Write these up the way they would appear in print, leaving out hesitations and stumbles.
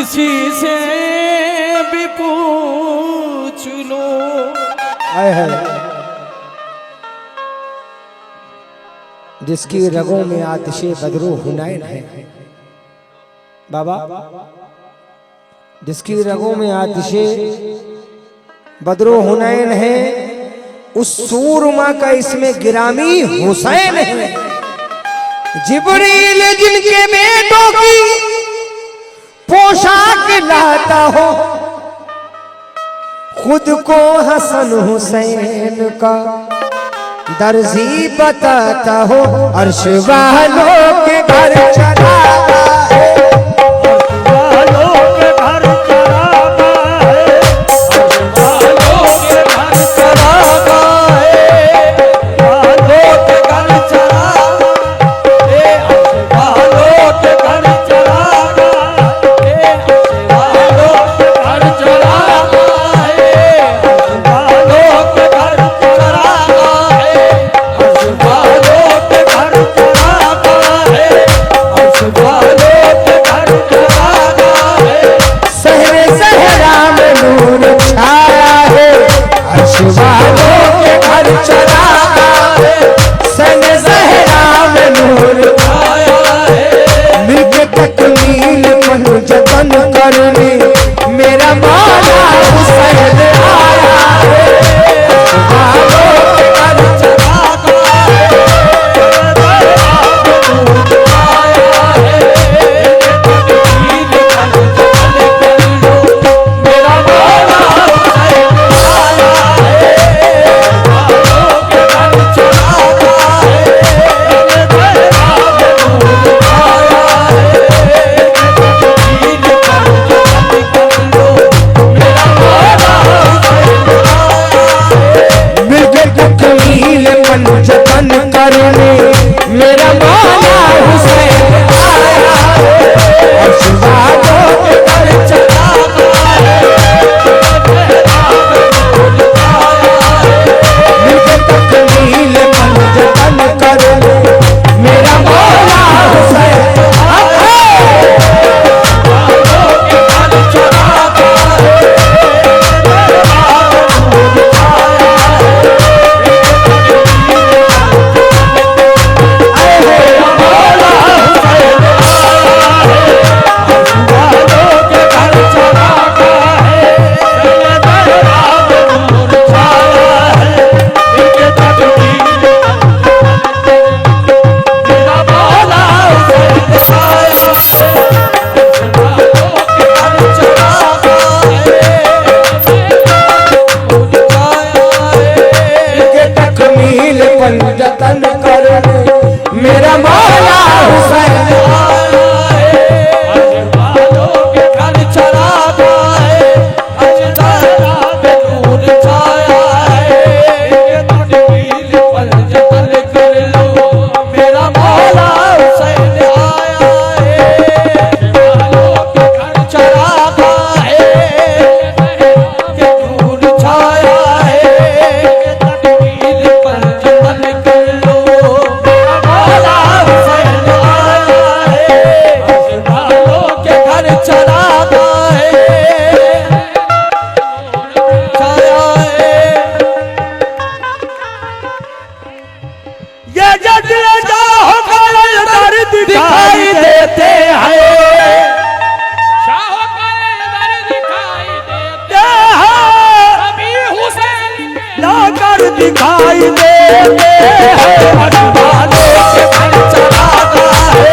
किसी से भी पूछ लो। है जिसकी रगों में आतिशे बदरू हुनैन है बाबा, जिसकी रगों में आतिशे बदरू हुनैन है, उस सूरमा का इसमें गिरामी हुसैन है। जिब्रील जिनके बेटों की पोशाक लाता हो, खुद को हसन हुसैन का दर्जी बताता हो। अर्श वालों के घर चला मेरा मौला हुसैन आया जतन करने मेरा मौला हुसैन आया अर्श वालों के घर चला मिलके तकमील मन जतन करने मेरा मौला हुसैन जतन करने मेरा मौला हुसैन वालों के घर चला गए, नूर छाया है, तकमील पर जतन कर लो मेरा मौला हुसैन आया है। वालों के घर चला गए, नूर छाया है, तकमील पर दिखाई देते हैं, अभी हुसैन लाकर दिखाई देते हैं। वालों के घर चला है,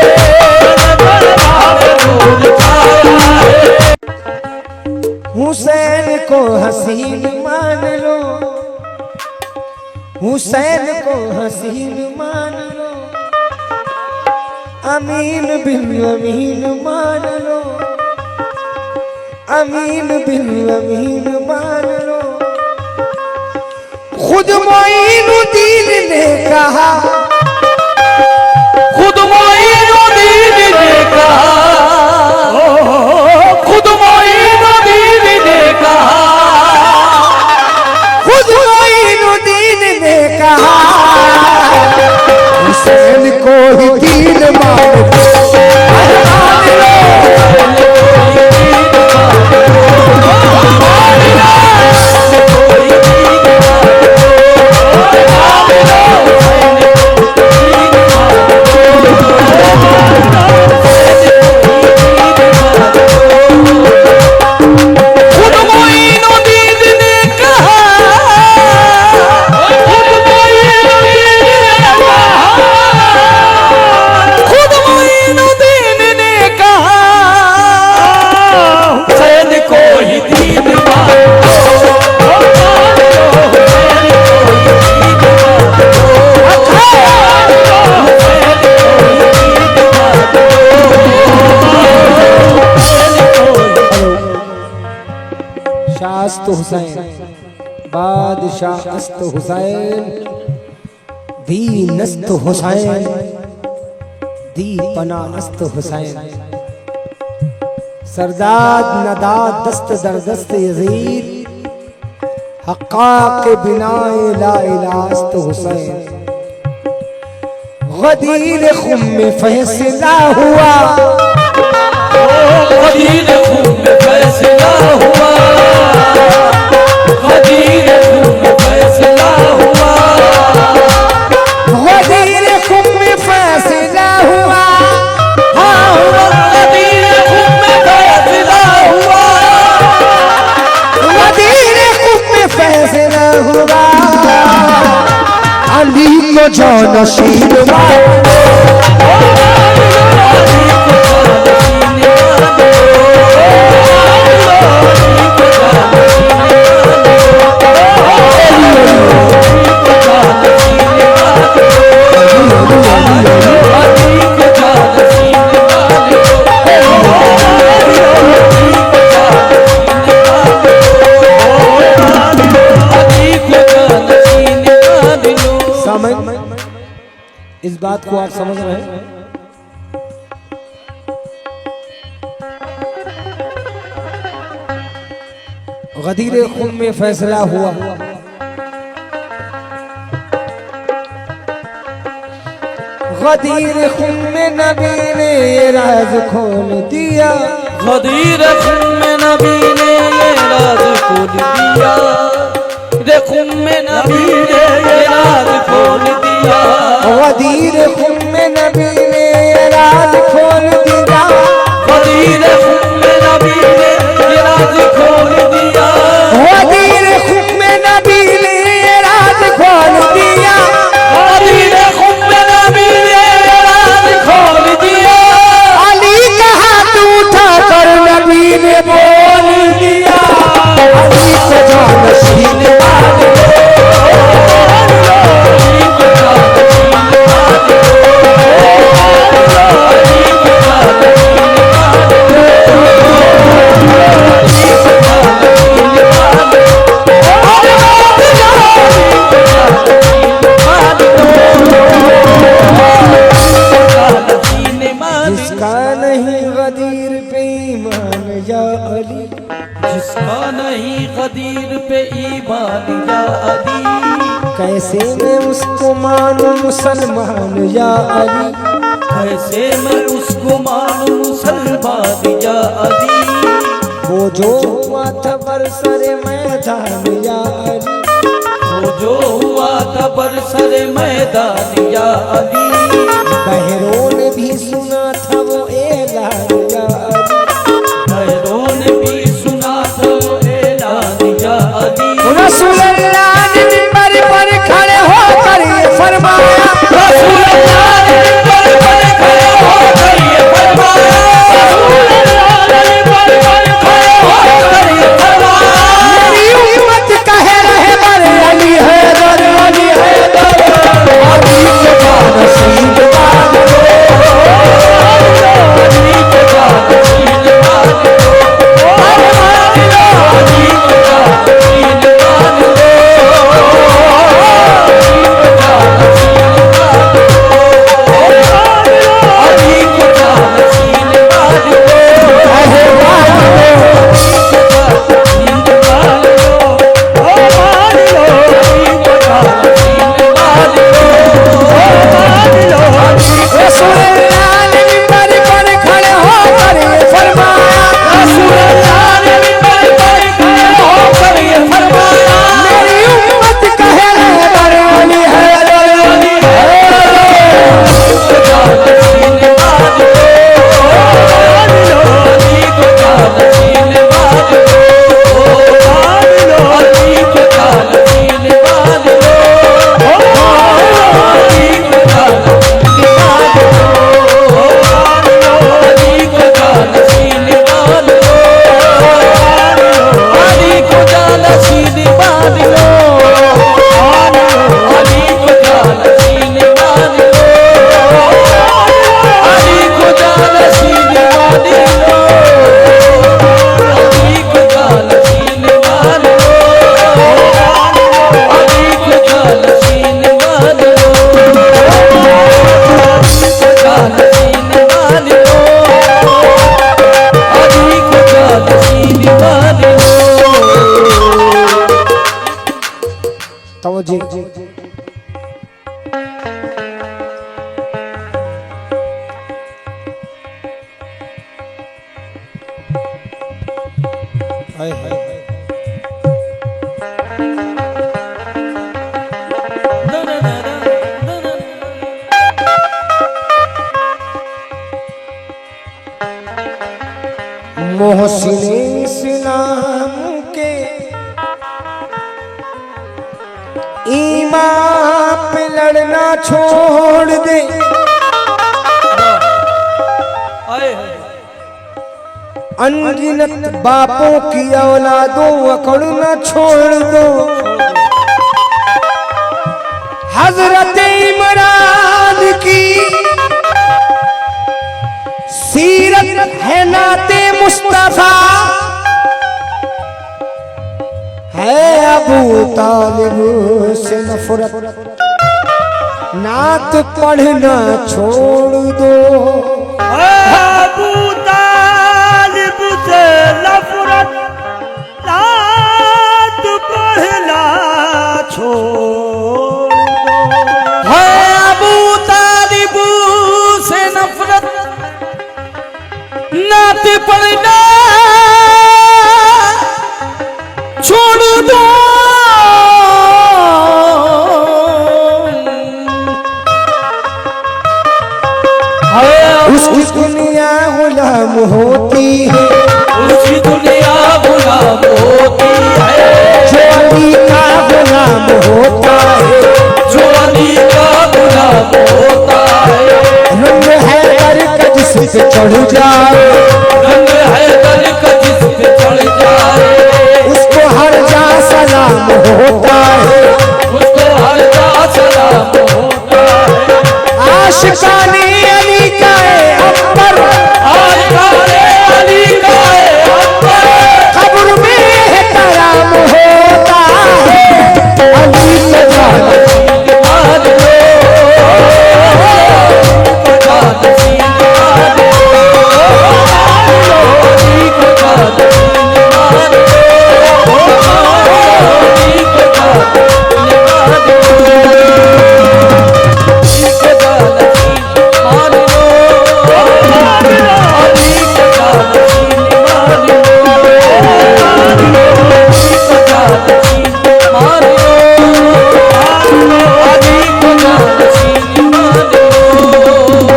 हुसैन को हसीन मान लो, हुसैन को हसीन मान लो, अमीन बिन अमीन मान लो, अमीन बिन अमीन मान लो। खुद मोइनुद्दीन ने कहा, खुद मोइनुद्दीन ने कहा, खुद मोइनुद्दीन ने कहा, खुद मोइनुद्दीन ने कहा हुसैन को ही दीन मान लो, हुसैन, बादशाह अस्त हुसैन, दीनस्त हुसैन, दीपना अस्त हुसैन, सरदाद नदाद दस्त दरदस्त यजीद, हक्का के बिनाए ला इलास्त हुसैन। गदीर खुम में फैसला हुआ, गदीर खुम में फैसला हुआ, गदीर खुम में फैसला हुआ, गदीर खुम में फैसला हुआ, हाँ हुआ गदीर खुम में फैसला हुआ, गदीर खुम में फैसला हुआ। अली को जानशीन इस बात को आप समझ रहे हैं? गदीर खुम में फैसला हुआ, गदीर खुम में नबी ने ये राज खोल दिया, गदीर खुम में नबी ने ये राज खोल दिया, रे खुम में नबी ने ये राज खोल दिया, गदीर खुम में नबी ने ये राज खोल दिया, गदीर खुम में नबी ने ये राज खोल दिया, गदीर खुम में नबी ने ये राज खोल दिया, गदीर खुम में नबी ने ये राज खोल दिया। अली का हाथ उठा कर नबी ने बोल दिया, अली को जानशीन जिसका नहीं गदीर पे ईमान या अली, जिसका नहीं गदीर पे ईमान या अली, कैसे मैं उसको मानूं मुसलमान या अली, कैसे मैं उसको मानूं मुसलमान या अली, वो जो हुआ था बरसरे मैदान या अली, वो जो हुआ था बरसरे मैदान या अली, बहरों ने भी सुना था वो ऐलान या अली, बहरों ने भी सुना था वो ऐलान या अली, रसूलुल्लाह ने मिंबर पर खड़े होकर ये फरमाया, रसूलुल्लाह ने मिंबर पर खड़े होकर ये फरमाया, रसूलुल्लाह ने मिंबर पर खड़े होकर ये फरमाया, मेरी उम्मत कहे रहे बर अली है दर, अली है दर, अली के जानशीन मान लो, आओ जी। हाय हाय मोहसिन इस्लाम के ईमान पे लड़ना छोड़ दे, अनगिनत बापों की औलादों अकड़ना छोड़ दो। हजरत इमरान की सीरत है नाते मुस्तफा, है अबू तालिब से नफरत, नात पढ़ना छोड़ दो। अबू तालिब से नफरत, नात पढ़ना छोड़ दो। है अबू तालिब से नफरत, नात पढ़ना छोड़ दो। उसकी दुनिया गुलाम होती है, उसकी दुनिया गुलाम होती है, जो अली का गुलाम होता है, जो अली का गुलाम होता है। रंग है दर जिस पे चढ़ जाए, रंग है दर का जिस पे चढ़ जाए, उसको हर जा सलाम होता है, उसको हर जा सलाम होता है। आशिकाने अली का है अकबर, आशिकाने अली का है अकबर, कब्र में एहतराम होता है, अली को जाना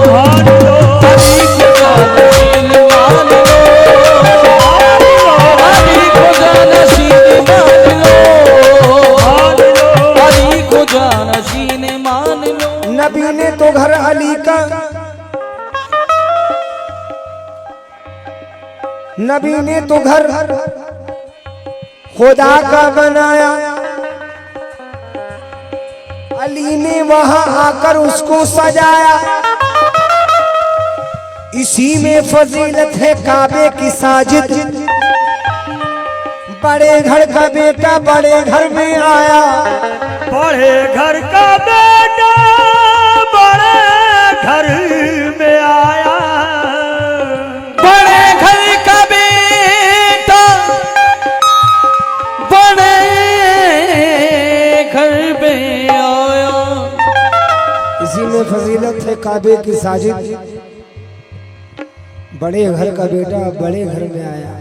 मान लो, जान सीन मान लो, अली को जान सीन मान लो, अली को जान सीन मान नबी ने तो घर अली का, नबी ने तो घर खुदा का बनाया, अली ने वहां आकर उसको सजाया। इसी में फजीलत है काबे की साजिद, बड़े घर का बेटा बड़े घर में आया, बड़े घर का बेटा बड़े घर में आया, बड़े घर का बेटा बड़े घर में आया। इसी में फजीलत है काबे की साजिद, बड़े घर का बेटा बड़े घर में आया।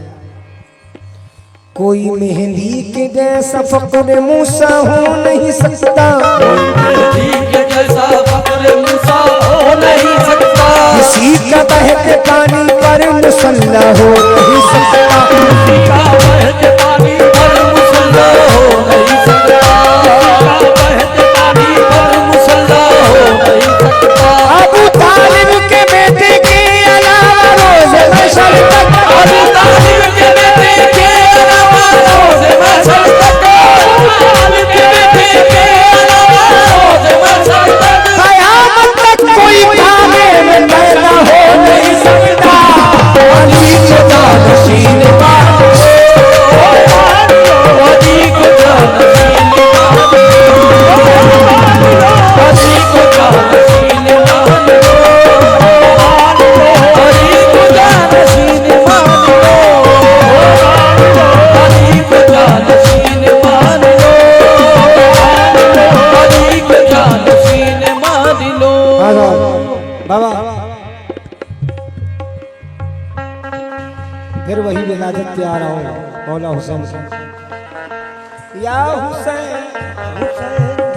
कोई मेहंदी के जैसा फक्र मूसा हो नहीं सकता, मेहंदी के जैसा फक्र मूसा हो नहीं सकता, किसी का बहते पानी पर मुसल्ला हो नहीं सकता, किसी का बहते पानी पर मुसल्ला हो नहीं सकता, किसी का बहते पानी पर मुसल्ला हो नहीं सकता। अबू तालिब के बेटे के अलावा रोज़ महशर तक, अबू तालिब के बेटे के अलावा रोज़ महशर तक, अबू तालिब के बेटे के अलावा रोज़ महशर तक, कयामत तक कोई काबे में पैदा हो नहीं सकता। अली को जानशीन बात प्यारा हूँ मौला हुसैन का। या हुसैन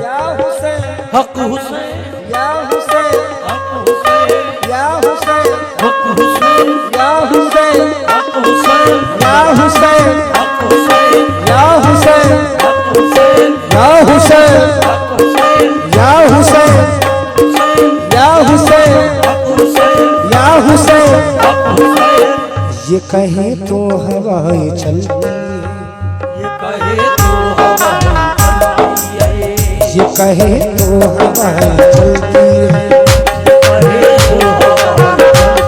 या हुसैन हक हुसैन या हुसैन हक हुसैन या हुसैन हक हुसैन या हुसैन हक हुसैन या हुसैन हक हुसैन या हुसैन हक हुसैन या हुसैन हक हुसैन या हुसैन या हुसैन हक हुसैन या हुसैन। हक हुसैन ये कहे तो हवाएं चलती ये कहे तो हवा चलती है ये कहे तो हवाएं चलती है कहे तो हवा चलती है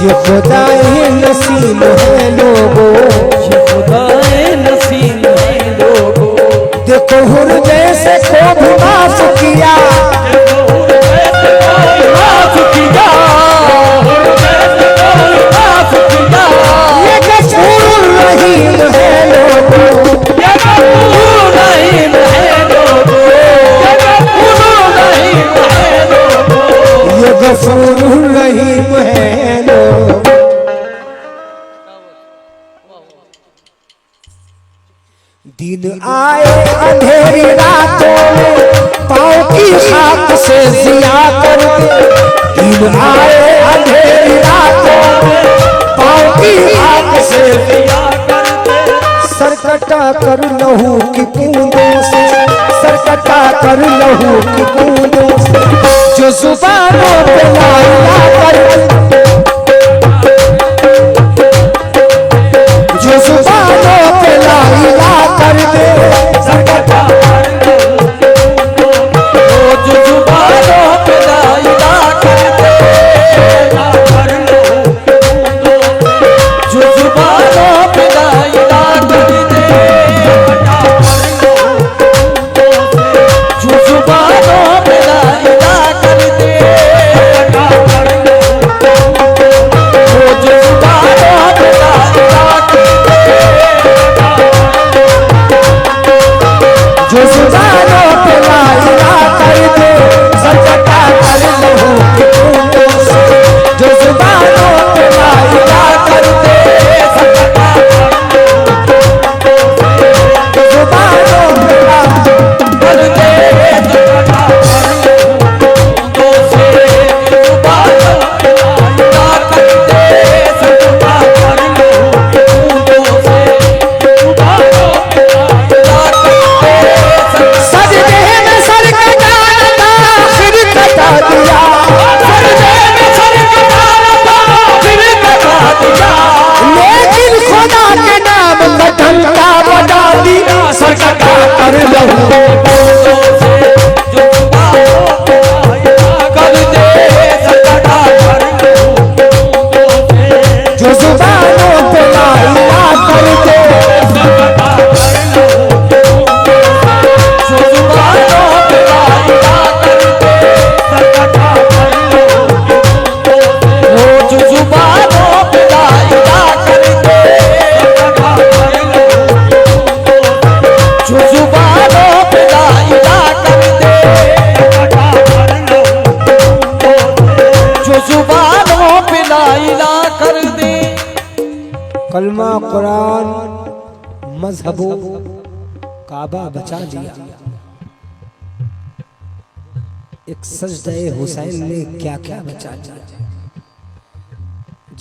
ये खुदाए नसीब है लोगों। ये खुदाए नसीब है लोगों देखो हुर जैसे को भी माफ किया ये गफूर रहीम है लोगों। ये गफूर रहीम है लोगों। दिन आए अंधेरी रातों में पाँव की खाक से जिया कर दे। दिन आए अंधेरी रातों में पाँव की खाक से सरकटा कर लहू की बूंदों से सरकटा कर लहू की बूंदों से जो जुबानों पे लाया कर जो जुबानों पे लाया कर दे सरकटा जो जुबानों पे लाइला कर दे जो जुबानों पे लाइला कर दे जो जुबानों पे लाइला कर दे जो जुबानों पे लाइला कर दे जो जुबानों पे लाया कर दे सरकटा कर लहू की बूंदों से जो जुबानों पे लाया कर दे सरकटा जुबानों पे लाया कर दे तो से जुबानों पे लाइला कर दे सजदा कर लो तो से जुबानों पे लाइला कर दे सजदे में सर कटाता फिर कटा दिया सजदे में सर कटाता फिर कटा दिया लेकिन खुदा के नाम का डंका बजा दिया सरकटा कर लहू तो से जो जुबानों पे लाइला कर दे सजदा कर लो तो से जो जुबानों पे लाया कर दे सजदा कर लो जो जुबानों पे लाइला कर दे सजदा कर लो वो जो जुबानों पे लाइला कर दे सजदा कर लो जो जुबानों पे लाइला कर दे सजदा कर लो जो जुबानों पे लाइला कर दे कलमा कुरान मजहबो काबा बचा लिया। एक सजदे हुसैन ने क्या क्या बचा लिया।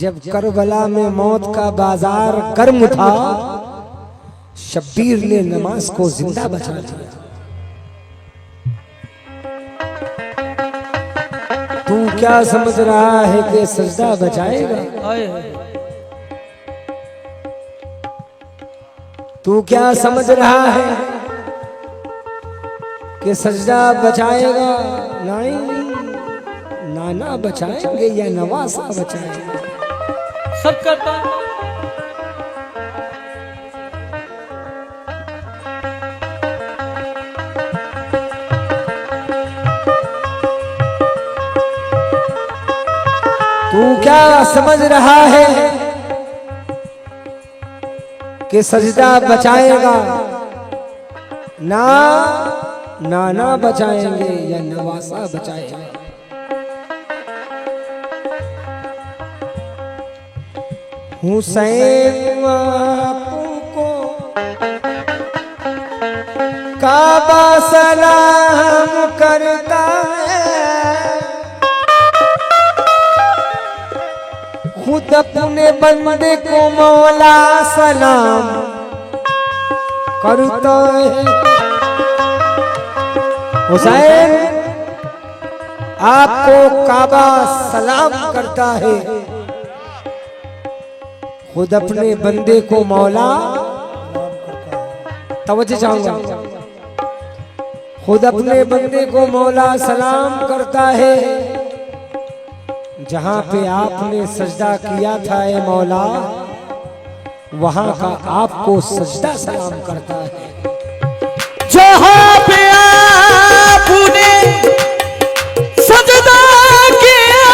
जब करबला में मौत का बाजार गर्म था शब्बीर ने नमाज को जिंदा बचा लिया। तू क्या समझ रहा है कि सजदा बचाएगा? तू क्या समझ रहा है कि सजदा बचाएगा? नहीं, नाना बचाएंगे या नवासा बचाएंगे। सब करता तू क्या समझ रहा है कि सजदा बचाएगा? ना नाना बचाएंगे या नवासा बचाएंगे। हुसैन बापू को काबा सलाम करता है, खुद अपने बंदे को मौला सलाम करता है। हुसैन आपको काबा सलाम करता है, खुद अपने बंदे को मौला, तवज्जो चाहूंगा, खुद अपने बंदे को मौला सलाम करता है। जहां पे आपने सजदा किया था ए मौला, वहां का आपको सजदा सलाम करता है। जहां पे आपने सजदा किया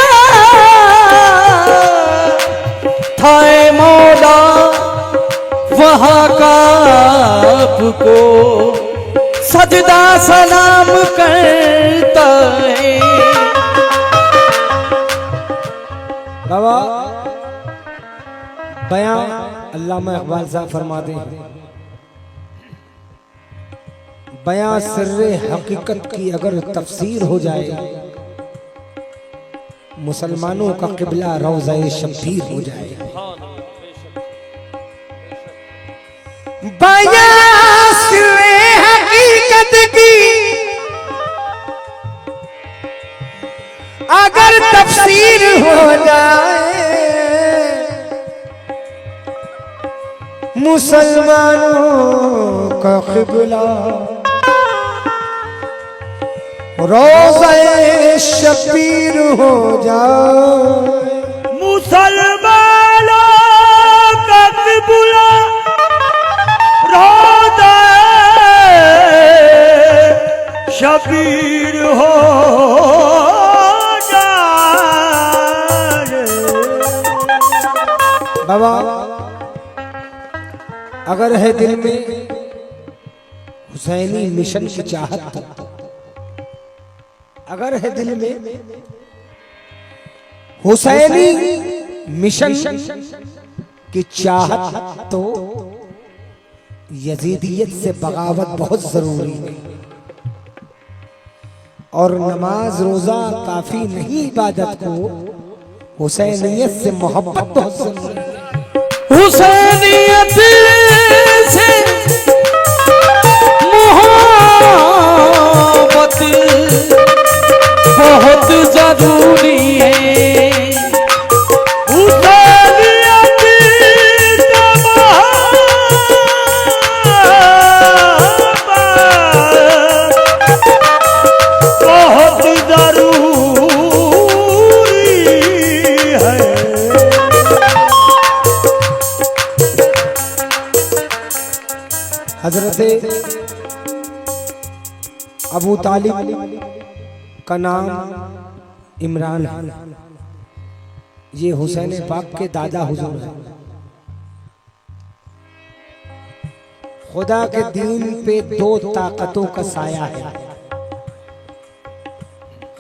था ए मौला, वहां का आपको सजदा सलाम करता है। बाबा बयां अल्लामा इकबाल साहब फरमाते हैं, बयां सिर्रे हकीकत की अगर तफसीर हो जाए, मुसलमानों का किबला रौज़ा-ए शब्बीर हो जाए। बयां सिर्रे हकीकत की अगर तफसीर हो जाए, मुसलमानों का क़िबला रोज़ा-ए शब्बीर हो जाए। मुसलमानों का क़िबला रोज़ा-ए शब्बीर हो जाए। बाबा अगर है दिल में हुसैनी मिशन की चाहत, अगर है दिल में हुसैनी मिशन की चाहत, तो यजीदियत से बगावत बहुत जरूरी है। और नमाज रोजा काफी नहीं, इबादत को हुसैनियत से मोहब्बत बहुत जरूरी है। हुसैनियत से मोहब्बत बहुत जरूरी है। हुसैनियत से मोहब्बत बहुत जरूरी है। हजरत अबू तालिब का नाम इमरान है, ये हुसैन पाक के दादा हुजूर हैं। खुदा के दीन पे दो ताकतों का साया है,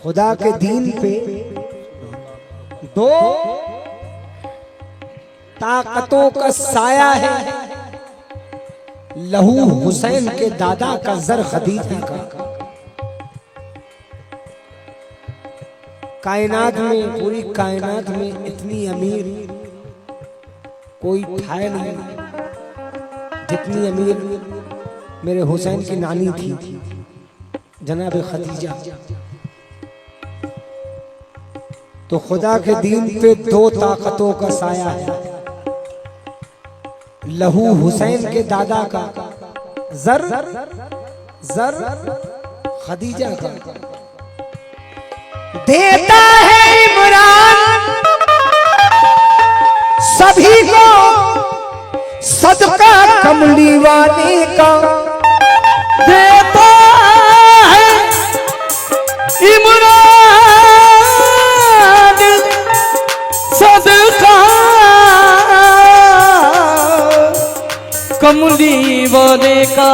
खुदा के दीन पे दो ताकतों का साया है। लहू हुसैन के दादा का, जर खदीजा का। कायनात में, पूरी कायनात में इतनी अमीर कोई था नहीं जितनी अमीर मेरे हुसैन की नानी थी, जनाब खदीजा। तो खुदा के दीन पे दो ताकतों का साया है, लहू हुसैन के दादा का, जर खदीजा का। देता है इमरान सभी को सदका कमली वाले का, देता है इमरान सदका कमली वाले का।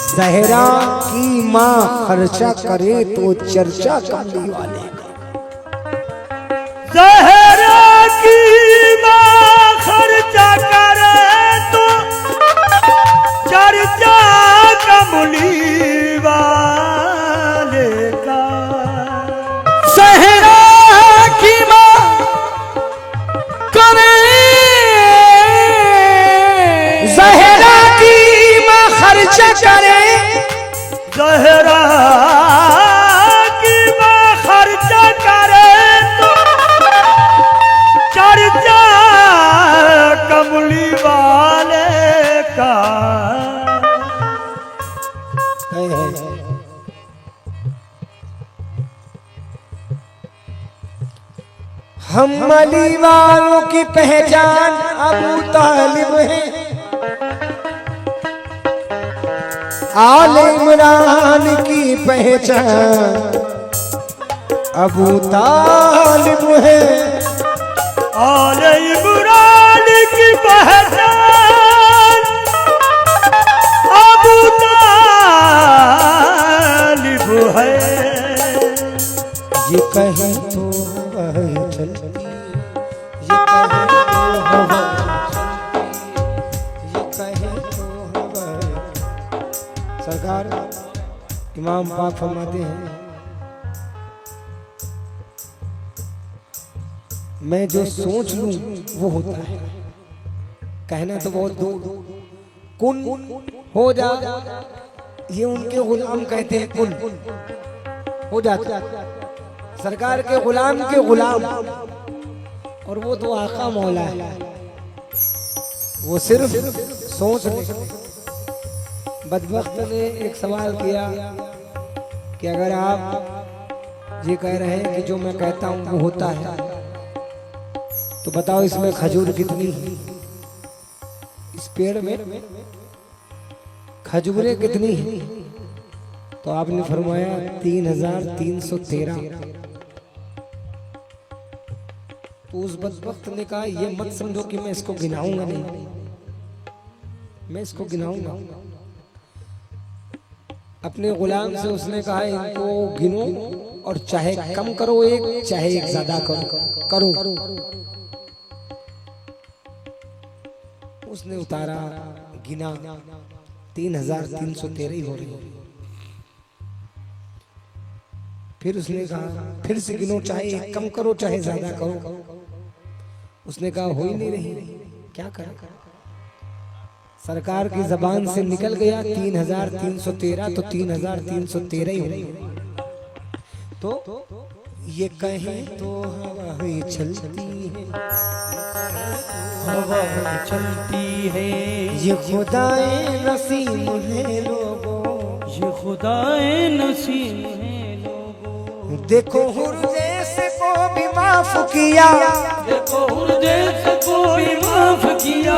जहरा की माँ खर्चा करे तो चर्चा कमली वाले का। ज़हरा की चर्चा करे तो चर्चा कमली वाले का। सहरा की माँ करे जहरा की माँ खर्च करे, जहरा की माँ खर्चा करे तो चर्चा कमली वाले का। हम अली वालों की पहचान अबू तालिब है, आले इमरान की पहचान अबू तालिब है। आले इमरान की पहचान अबू तालिब है। ये कहे तो हवाएं चलती, ये कहे तो हवाएं चलती, ये कहे तो हवाएं। सरकार इमाम पाक फरमाते हैं, मैं जो सोच लूं वो होता है। कहना तो बहुत दूर, कुन हो जा, ये उनके गुलाम कहते हैं कुन हो जाता। सरकार के गुलाम और वो तो आका मौला है, वो सिर्फ सोच ले। बदबख्त ने एक सवाल किया कि अगर आप ये कह रहे हैं कि जो मैं कहता हूँ वो होता है, तो बताओ इसमें खजूर कितनी है, इस पेड़ में खजूरें कितनी हैं? तो आपने फरमाया 3313। तो उस बदबख्त ने कहा ये मत समझो कि मैं इसको गिनाऊंगा नहीं, मैं इसको गिनाऊंगा। अपने गुलाम से उसने कहा इनको गिनो और चाहे कम करो एक, चाहे एक ज्यादा करो। उसने उतारा, गिना, 3313 ही हो रही। फिर उसने कहा फिर से गिनो, चाहे एक कम करो चाहे ज्यादा करो। उसने कहा हो ही नहीं रही, क्या करें? सरकार की जबान से निकल गया 3313, तो 3313 ही हो रही। तो ये कहें तो हवाएं चलती है, हवाएं चलती है, ये खुदाए नसीम है लोगों, ये खुदाए नसीब है लोगों। देखो हुर जैसे को भी माफ किया, देखो हुर जैसे को भी माफ किया,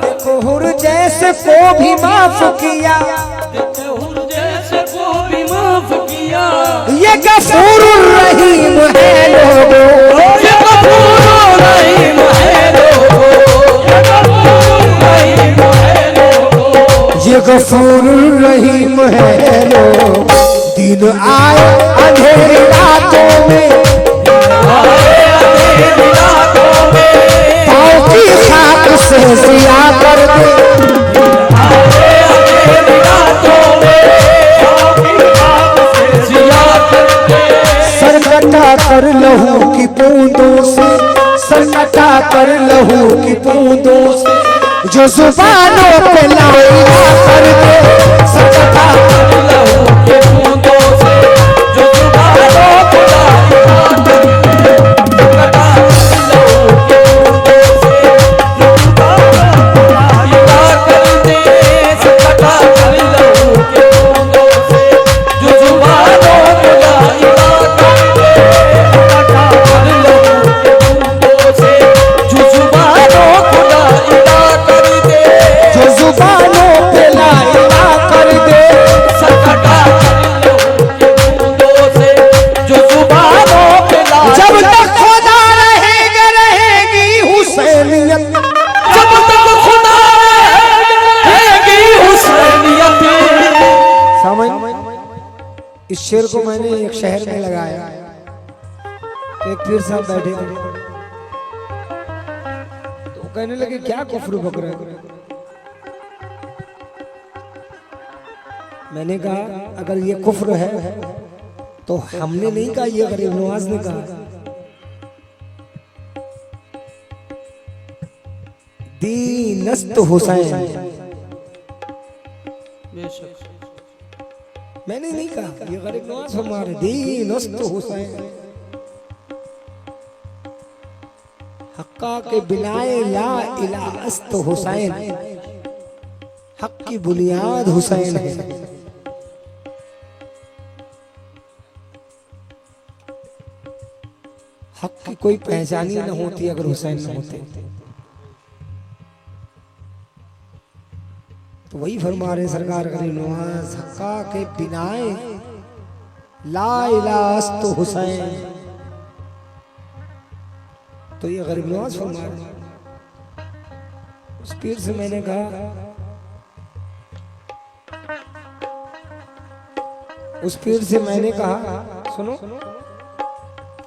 देखो हुर जैसे को भी माफ किया, देखो हुर जैसे को भी माफ किया। ये गफूर रहीम है लोगों, ये गफूर रहीम है लोगों, ये गफूर रहीम है लोगों, ये गफूर रहीम है लोगों। दिन आए अंधेरी रातों में, पाँव की खाक से जिया कर दे, सरकटा कर लहू की बूंदों से, सरकटा कर लहू की बूंदों से, जो जुबानों पे लाया कर दे, सरकटा कर लहू के बूंदों से जो जुबानों को लाया कर दे, सरकटा लहू के बूंदों से जो जुबानों को लाया कर दे, सरकटा लहू के बूंदों से जो जुबानों को लाया कर दे, सरकटा लहू के बूंदों से जो जुबानों को लाया कर दे, जो जुबानों पे लाया कर दे, सरकटा लहू के बूंदों से जो जुबानों पे लाया। जब तक खुदा रहेगा रहेगी हुसैनियत, जब तक खुदा रहेगी हुसैनियत। समझ? इस शेर को मैंने एक शहर में लगाया, एक पीर साहब बैठे थे, तो वो कहने लगे क्या कुफ्र बक रहे हो? मैंने कहा अगर ये कुफ्र है तो हमने नहीं कहा, ये गरीब नवाज ने कहा। दीनस्त हुसैन, मैंने नहीं कहा, ये गरीब नवाज हमारे दीनस्त हुसैन। हक्का के बिनाए ला इलाहा अस्त हुसैन, हक की बुनियाद हुसैन है। हक की कोई पहचान ही न होती अगर हुसैन न होते। तो वही फरमा रहे सरकार गरीब नवाज, हक्का के बिनाए ला इलाहा अस्त हुसैन। तो ये गरीब नवाज फरमा रहे। उस पीर से मैंने कहा, उस पीर से मैंने कहा, सुनो,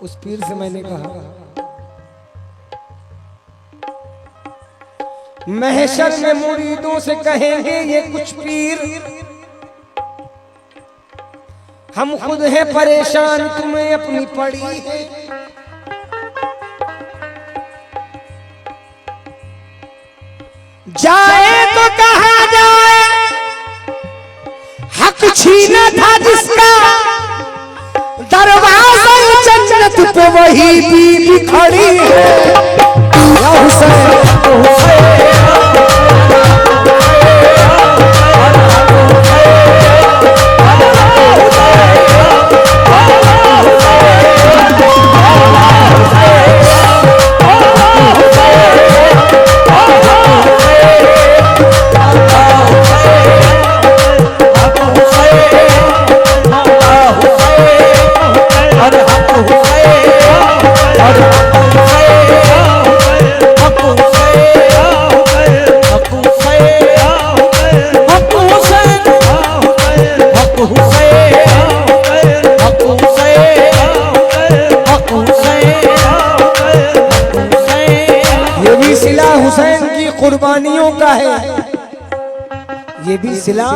उस पीर से मैंने कहा महशर में मुरीदों से कहेंगे ये कुछ पीर, हम खुद हैं परेशान तुम्हें अपनी पड़ी है। जाए तो कहा जाए, हक छीना था जिसका, दरवाजा जन्नत पे वही बीबी खड़ी है। या हुसैन कुर्बानियों का है, ये भी सिला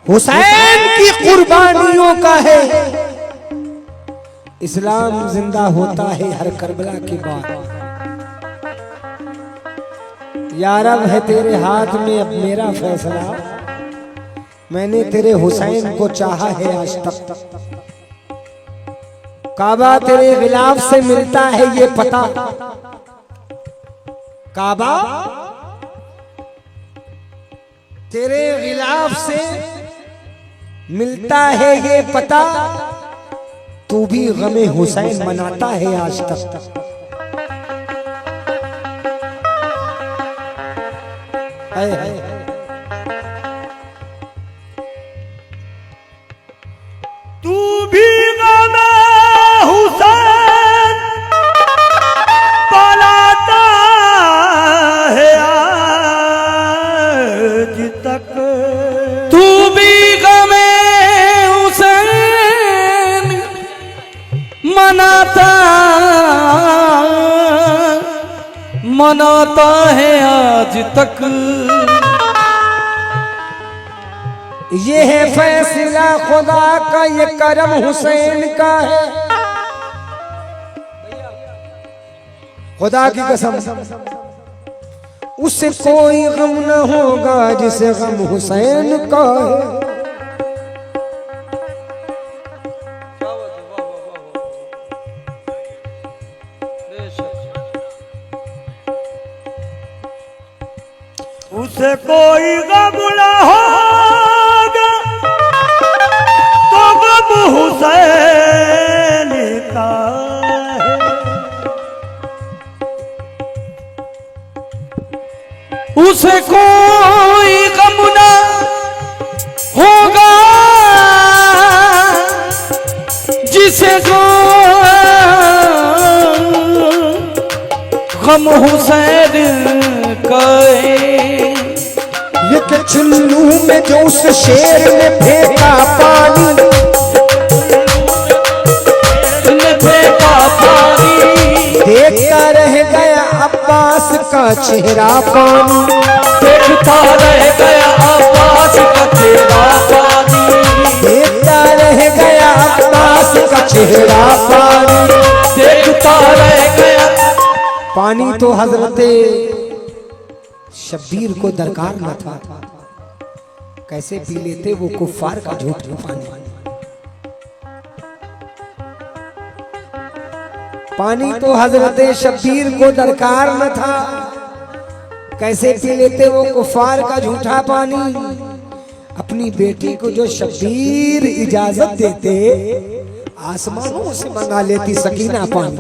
हुसैन की कुर्बानियों का है। इस्लाम जिंदा होता है हर करबला के बाद। या रब है तेरे हाथ में अब मेरा फैसला, मैंने तेरे हुसैन को चाहा है आज तक। काबा तेरे गिलाफ से मिलता है ये पता, काबा तेरे गिलाफ से मिलता है ये पता, तू भी गमे हुसैन मनाता है आज तक। है। तू भी गमे हुसैन पलाता है आज तक। तू भी गमे हुसैन मनाता है आज तक। ये है फैसला खुदा का, ये करम हुसैन का है। खुदा की कसम, उससे कोई गम न होगा जिसे गम हुसैन का है। उसे कोई गम न होगा तो गम हुसैन का है। उसे कोई गम न होगा जिसे गम हुसैन का है। ये के चुल्लू में जो उस शेर ने फेंका पानी, फेंका पानी देखता रह गया अब्बास का चेहरा पानी, देखता रह गया आकाश का चेहरा पानी, देखता रह गया आकाश का चेहरा पानी, देखता रह गया। पानी तो हजरते शब्बीर को दरकार न था, कैसे पी लेते वो कुफ्फार का झूठा पानी। पानी तो हजरते शब्बीर को दरकार न था, कैसे पी लेते वो कुफ्फार का झूठा पानी। अपनी बेटी को जो शब्बीर इजाजत देते, आसमानों से मंगा लेती सकीना पानी।